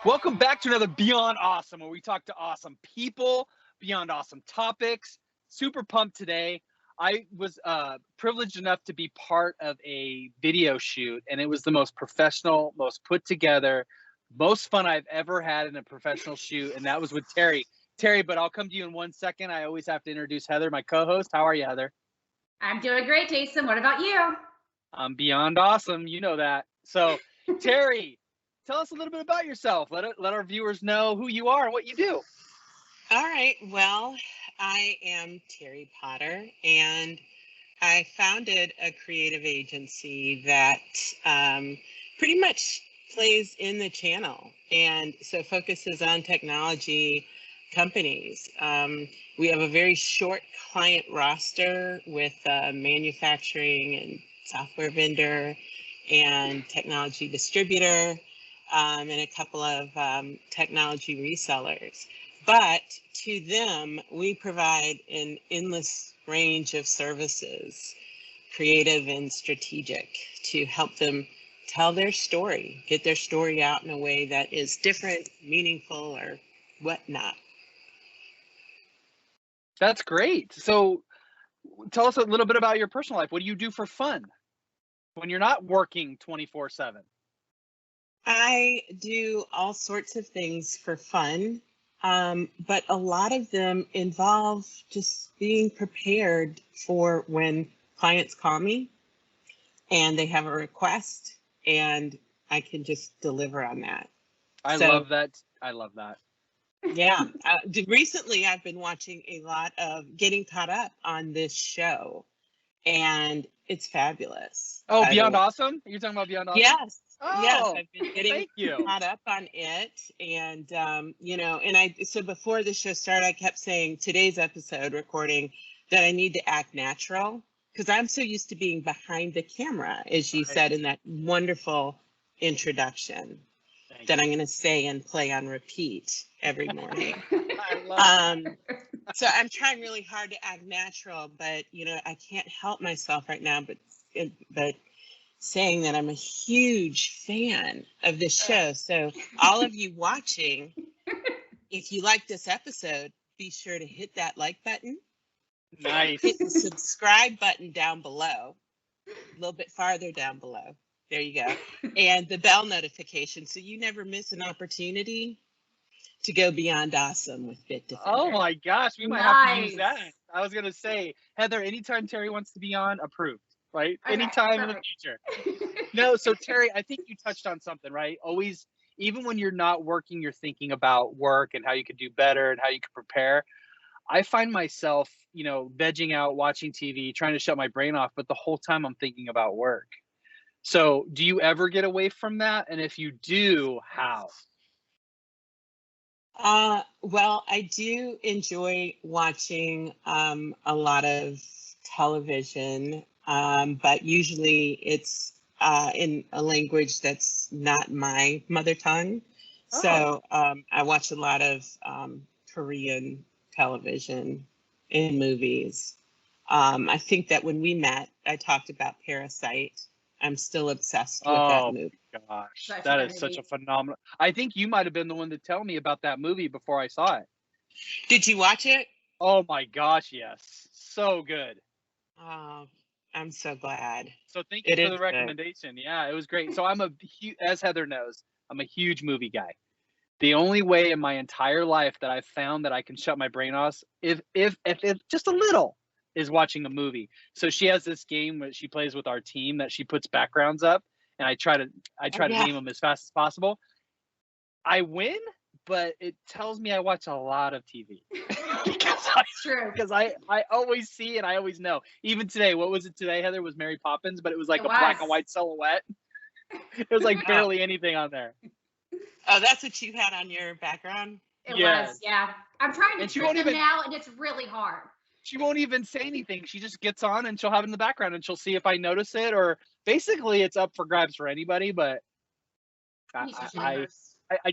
Welcome back to another Beyond Awesome, where we talk to awesome people, beyond awesome topics. Super pumped today. I was privileged enough to be part of a video shoot, and it was the most professional, most put together, most fun I've ever had in a professional shoot, and that was with Terri. Terri, but I'll come to you in 1 second. I always have to introduce Heather, my co-host. How are you, Heather? I'm doing great, Jason. What about you? I'm beyond awesome. You know that. So, Terri, tell us a little bit about yourself. Let our viewers know who you are and what you do. All right. Well, I am Terri Potter, and I founded a creative agency that pretty much plays in the channel, and so focuses on technology companies. We have a very short client roster with manufacturing and software vendor and technology distributor, and a couple of technology resellers. But to them, we provide an endless range of services, creative and strategic, to help them tell their story, get their story out in a way that is different, meaningful, or whatnot. That's great. So tell us a little bit about your personal life. What do you do for fun when you're not working 24/7? I do all sorts of things for fun, but a lot of them involve just being prepared for when clients call me and they have a request, and I can just deliver on that. I love that. I love that. Yeah. Recently, I've been watching a lot of getting caught up on this show, and it's fabulous. Oh, Beyond Awesome? You're talking about Beyond Awesome? Yes. Oh, yes, I've been getting you. caught up on it. And, so before the show started, I kept saying today's episode recording that I need to act natural, because I'm so used to being behind the camera, as you said in that wonderful introduction, that I'm going to say and play on repeat every morning. I love So I'm trying really hard to act natural, but, I can't help myself right now, but saying that I'm a huge fan of this show. So all of you watching, if you like this episode, be sure to hit that like button. Nice. Hit the subscribe button down below, a little bit farther down below. There you go. And the bell notification, so you never miss an opportunity to go beyond awesome with Bitdefender. Oh my gosh, we might have to use that. I was going to say, Heather, anytime Terri wants to be on, approved, right? Okay, anytime in the future. No, so Terri, I think you touched on something, right? Always, even when you're not working, you're thinking about work and how you could do better and how you could prepare. I find myself, vegging out, watching TV, trying to shut my brain off, but the whole time I'm thinking about work. So do you ever get away from that? And if you do, how? Well, I do enjoy watching a lot of television, but usually it's in a language that's not my mother tongue. Oh. So I watch a lot of Korean television and movies. I think that when we met, I talked about Parasite. I'm still obsessed with that movie. Oh gosh, that is such a phenomenal. I think you might have been the one to tell me about that movie before I saw it. Did you watch it? Oh my gosh, yes. So good. Oh, I'm so glad. So thank you for the recommendation. Good. Yeah, it was great. So as Heather knows, I'm a huge movie guy. The only way in my entire life that I've found that I can shut my brain off, if just a little, is watching a movie. So she has this game that she plays with our team that she puts backgrounds up, and I try to name them as fast as possible. I win, but it tells me I watch a lot of TV. Because I always see and I always know. Even today, what was it today, Heather? Was Mary Poppins, but it was like black and white silhouette. It was like barely anything on there. Oh, that's what you had on your background? It was, yeah. I'm trying to trick them now, and it's really hard. She won't even say anything. She just gets on and she'll have it in the background and she'll see if I notice it, or basically it's up for grabs for anybody, but I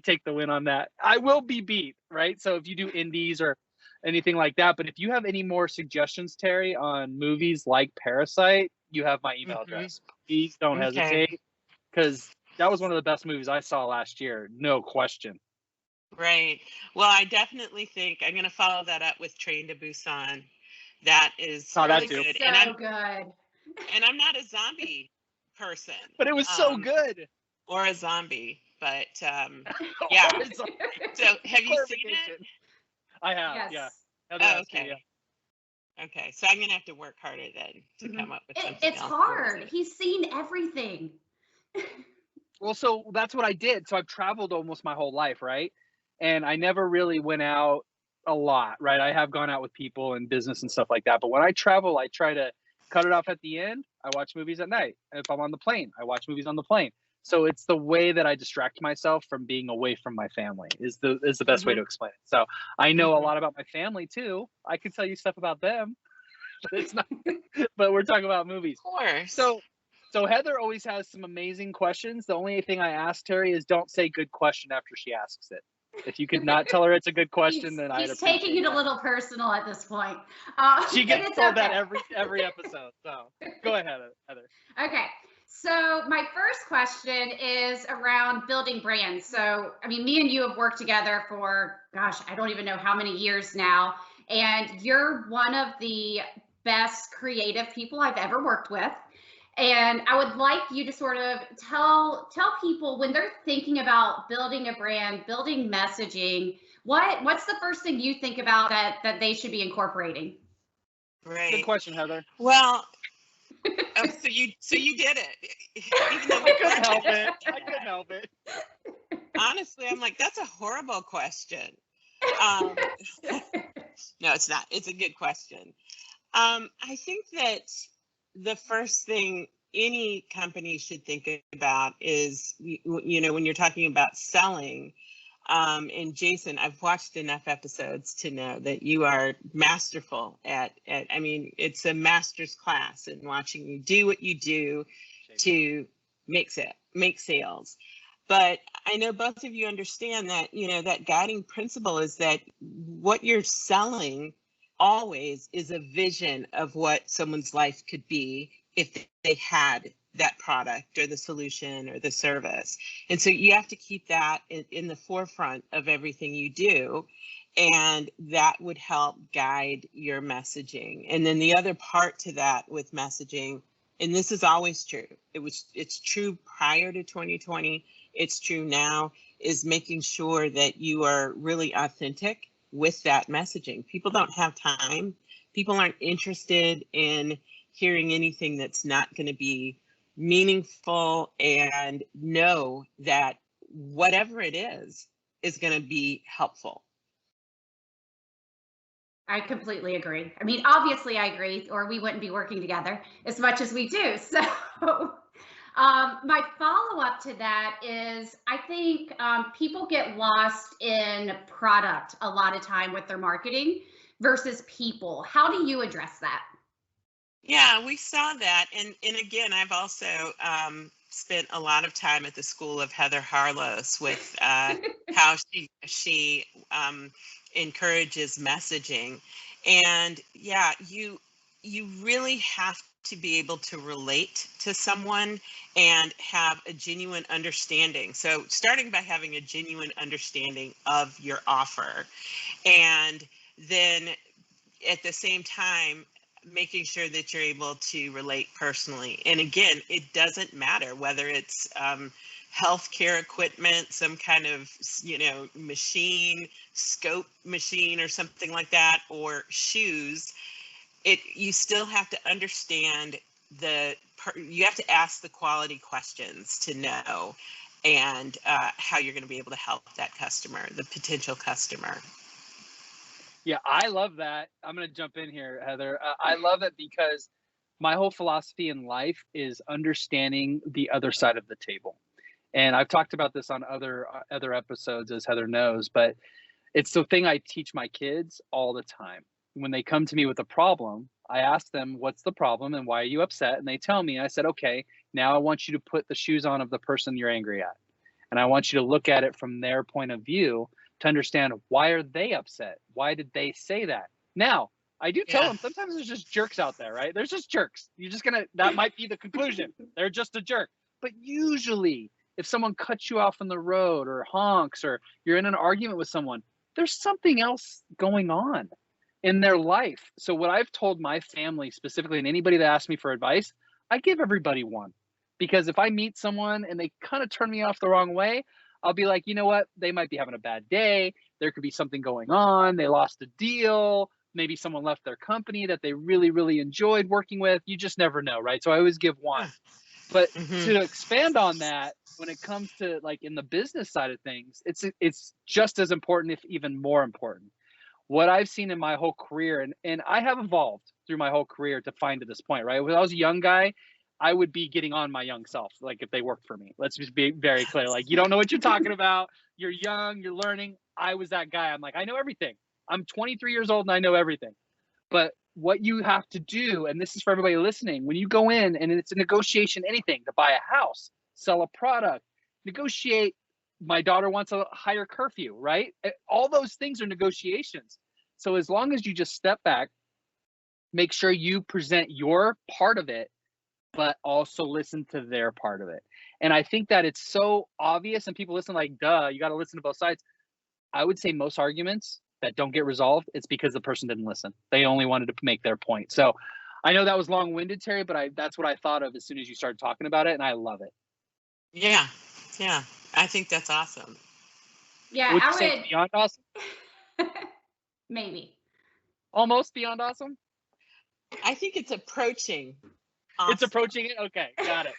take the win on that. I will be beat, right? So if you do indies or anything like that, but if you have any more suggestions, Terri, on movies like Parasite, you have my email address. Please don't hesitate, because that was one of the best movies I saw last year, no question. Right. Well, I definitely think I'm going to follow that up with Train to Busan. That is really good. So good. And I'm not a zombie person. But it was so good. Or a zombie, but yeah. So have you seen it? I have, yes. yeah. Oh, okay. Yeah. Okay, so I'm gonna have to work harder then to come up with something It's else. hard. He's seen everything. Well, so that's what I did. So I've traveled almost my whole life, right? And I never really went out a lot, right? I have gone out with people and business and stuff like that. But when I travel, I try to cut it off at the end. I watch movies at night. If I'm on the plane, I watch movies on the plane. So it's the way that I distract myself from being away from my family is the best way to explain it. So I know a lot about my family too. I could tell you stuff about them. But it's not but we're talking about movies. Of course. So Heather always has some amazing questions. The only thing I ask Terri is don't say good question after she asks it. If you could not tell her it's a good question, then I'd appreciate taking it that. a little personal at this point. She gets told that every episode. So go ahead, Heather. Okay. So my first question is around building brands. So, I mean, me and you have worked together for, gosh, I don't even know how many years now. And you're one of the best creative people I've ever worked with. And I would like you to sort of tell people when they're thinking about building a brand, building messaging, what's the first thing you think about that they should be incorporating? Right. Good question, Heather. Well, so you did it. Even though I couldn't help it. Honestly, I'm like, that's a horrible question. No, it's not. It's a good question. I think that the first thing any company should think about is, when you're talking about selling, and Jason, I've watched enough episodes to know that you are masterful at I mean, it's a master's class in watching you do what you do to make sales. But I know both of you understand that, that guiding principle is that what you're selling always is a vision of what someone's life could be if they had that product or the solution or the service. And so you have to keep that in the forefront of everything you do. And that would help guide your messaging. And then the other part to that with messaging, and this is always true, it's true prior to 2020, it's true now, is making sure that you are really authentic with that messaging. People don't have time. People aren't interested in hearing anything that's not going to be meaningful, and know that whatever it is going to be helpful. I completely agree. I mean, obviously I agree, or we wouldn't be working together as much as we do. So my follow-up to that is, I think people get lost in product a lot of time with their marketing versus people. How do you address that? Yeah, we saw that. And again, I've also spent a lot of time at the school of Heather Harlos with how she encourages messaging. And yeah, you really have to be able to relate to someone and have a genuine understanding. So starting by having a genuine understanding of your offer, and then at the same time, making sure that you're able to relate personally. And again, it doesn't matter whether it's healthcare equipment, some kind of, machine, scope machine or something like that, or shoes. You still have to understand you have to ask the quality questions to know and how you're going to be able to help that customer, the potential customer. Yeah, I love that. I'm going to jump in here, Heather. I love it because my whole philosophy in life is understanding the other side of the table. And I've talked about this on other episodes, as Heather knows, but it's the thing I teach my kids all the time. When they come to me with a problem, I ask them, what's the problem and why are you upset? And they tell me, and I said, okay, now I want you to put the shoes on of the person you're angry at. And I want you to look at it from their point of view to understand, why are they upset? Why did they say that? Now, I do tell them sometimes there's just jerks out there, right? There's just jerks. That might be the conclusion. They're just a jerk. But usually if someone cuts you off on the road or honks, or you're in an argument with someone, there's something else going on in their life. So what I've told my family specifically, and anybody that asks me for advice, I give everybody one. Because if I meet someone and they kind of turn me off the wrong way, I'll be like, you know what? They might be having a bad day. There could be something going on. They lost a deal. Maybe someone left their company that they really, really enjoyed working with. You just never know, right? So I always give one. But to expand on that, when it comes to like in the business side of things, it's just as important, if even more important. What I've seen in my whole career, and I have evolved through my whole career to find to this point, right? When I was a young guy, I would be getting on my young self, like if they worked for me. Let's just be very clear. Like, you don't know what you're talking about. You're young, you're learning. I was that guy. I'm like, I know everything. I'm 23 years old and I know everything. But what you have to do, and this is for everybody listening, when you go in and it's a negotiation, anything, to buy a house, sell a product, negotiate, my daughter wants a higher curfew, right? All those things are negotiations. So as long as you just step back, make sure you present your part of it, but also listen to their part of it. And I think that it's so obvious and people listen like, duh, you got to listen to both sides. I would say most arguments that don't get resolved, it's because the person didn't listen. They only wanted to make their point. So I know that was long-winded, Terry, but that's what I thought of as soon as you started talking about it, and I love it. Yeah, yeah, I think that's awesome. Yeah, Would you say it's beyond awesome? Maybe. Almost beyond awesome? I think it's approaching awesome. It's approaching it? Okay, got it.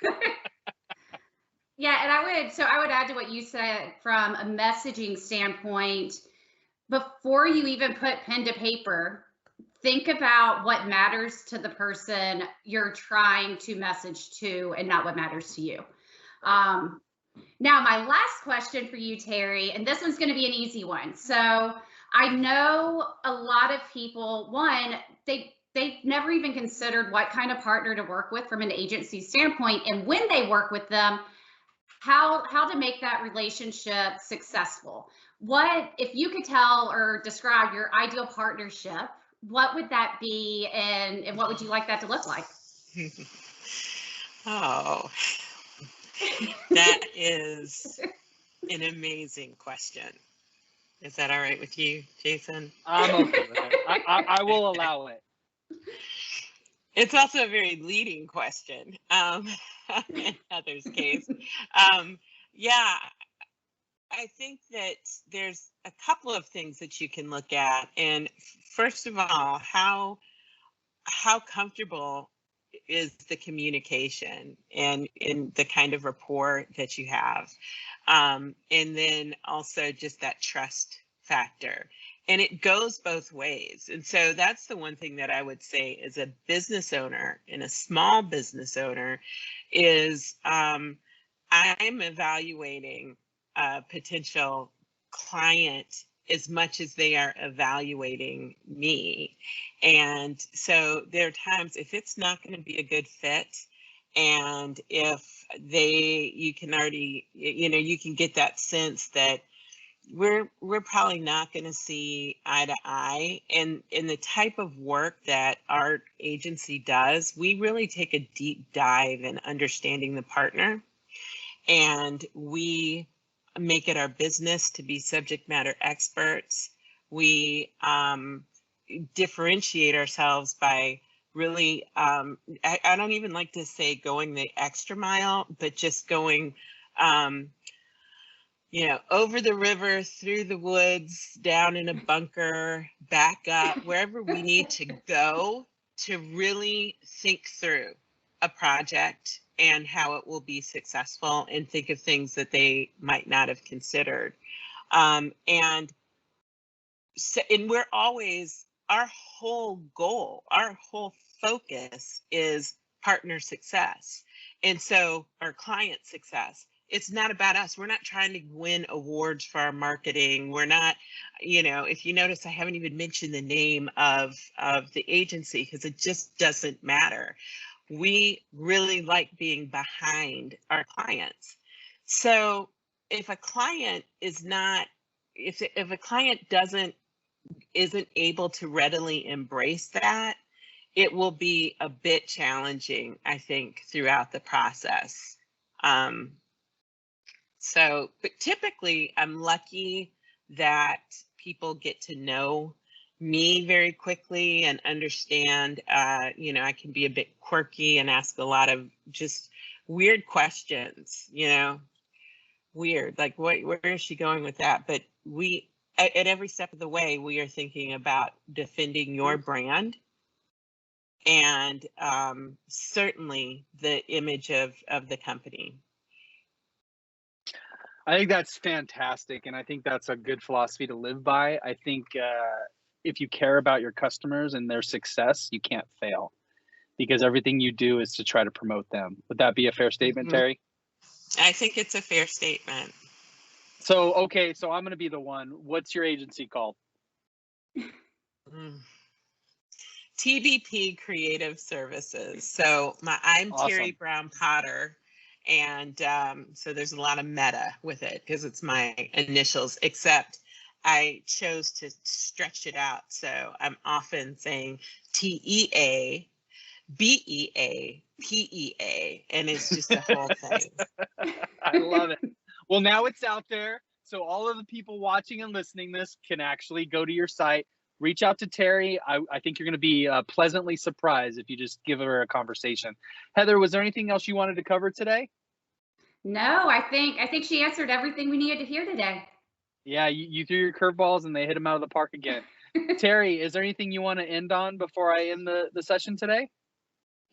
Yeah, and I would add to what you said from a messaging standpoint. Before you even put pen to paper, think about what matters to the person you're trying to message to and not what matters to you. Now, my last question for you, Terry, and this one's going to be an easy one. So I know a lot of people, one, they've never even considered what kind of partner to work with from an agency standpoint, and when they work with them, how to make that relationship successful. What, if you could tell or describe your ideal partnership, what would that be, and what would you like that to look like? Oh, that is an amazing question. Is that all right with you, Jason? I'm okay with it. I will allow it. It's also a very leading question in Heather's case. Yeah, I think that there's a couple of things that you can look at. And first of all, how comfortable is the communication and in the kind of rapport that you have. And then also just that trust factor. And it goes both ways. And so that's the one thing that I would say as a business owner and a small business owner is I'm evaluating a potential client as much as they are evaluating me. And so there are times if it's not going to be a good fit, and if you can already, you can get that sense that we're probably not going to see eye to eye. And in the type of work that our agency does, we really take a deep dive in understanding the partner, and we make it our business to be subject matter experts. We differentiate ourselves by really, I don't even like to say going the extra mile, but just going, over the river, through the woods, down in a bunker, back up, wherever we need to go to really think through a project and how it will be successful, and think of things that they might not have considered. And we're always, our whole goal, our whole focus is partner success. And so our client success. It's not about us. We're not trying to win awards for our marketing. We're not, if you notice, I haven't even mentioned the name of the agency because it just doesn't matter. We really like being behind our clients. So if a client is not, if a client isn't able to readily embrace that, it will be a bit challenging, I think, throughout the process. So, but typically I'm lucky that people get to know me very quickly and understand, you know, I can be a bit quirky and ask a lot of just weird questions, you know, weird, like where is she going with that? But we, at every step of the way, we are thinking about defending your brand and certainly the image of the company. I think that's fantastic, and I think that's a good philosophy to live by. I think if you care about your customers and their success, you can't fail, because everything you do is to try to promote them. Would that be a fair statement, Terri? I think it's a fair statement. So, okay, so I'm going to be the one. What's your agency called? TBP Creative Services. So I'm Awesome. Terri Brown Potter. And so there's a lot of meta with it because it's my initials, except I chose to stretch it out. So I'm often saying TEA, BEA, PEA, and it's just a whole thing. I love it. Well, now it's out there. So all of the people watching and listening this can actually go to your site, reach out to Terri. I think you're going to be pleasantly surprised if you just give her a conversation. Heather, was there anything else you wanted to cover today? No, I think she answered everything we needed to hear today. Yeah, you threw your curveballs and they hit them out of the park again. Terri, is there anything you want to end on before I end the session today?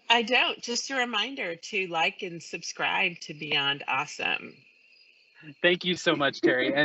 I don't. Just a reminder to like and subscribe to Beyond Awesome. Thank you so much, Terri.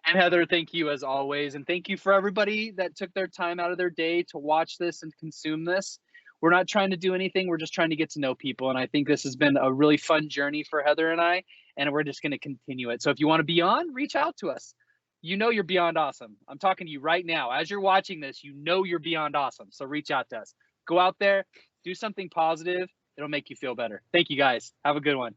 And Heather, thank you as always. And thank you for everybody that took their time out of their day to watch this and consume this. We're not trying to do anything. We're just trying to get to know people. And I think this has been a really fun journey for Heather and I, and we're just going to continue it. So if you want to be on, reach out to us. You know you're beyond awesome. I'm talking to you right now. As you're watching this, you know you're beyond awesome. So reach out to us. Go out there, do something positive. It'll make you feel better. Thank you, guys. Have a good one.